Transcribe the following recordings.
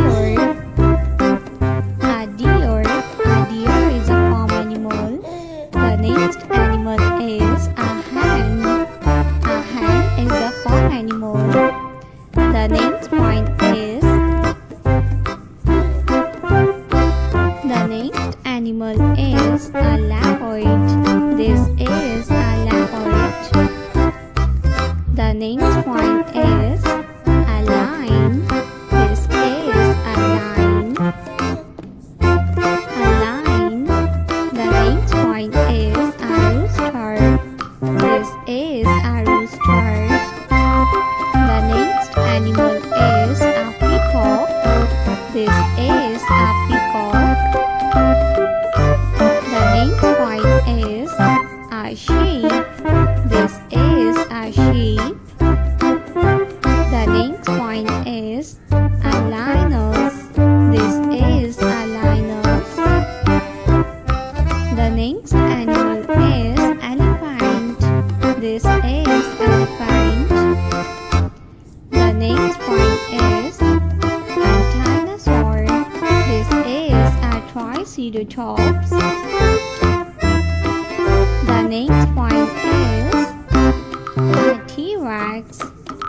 deer. A deer. A deer is a farm animal. The next animal is a hen. A hen is a farm animal. The next point is the next animal is a leopard. This is a leopard. The next point is a lion. This is a lion. A lion. The next point is a rooster. This is a rooster. The next animal is a peacock. This is a peacock. The next point is a sheep. This is a sheep. The next point is a lioness. This is a lioness. The next animal is elephant. This is elephant. The next point is a dinosaur. This is a triceratops. The next point is a T-Rex.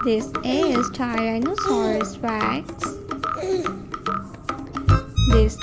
This is Tyrannosaurus Rex. This is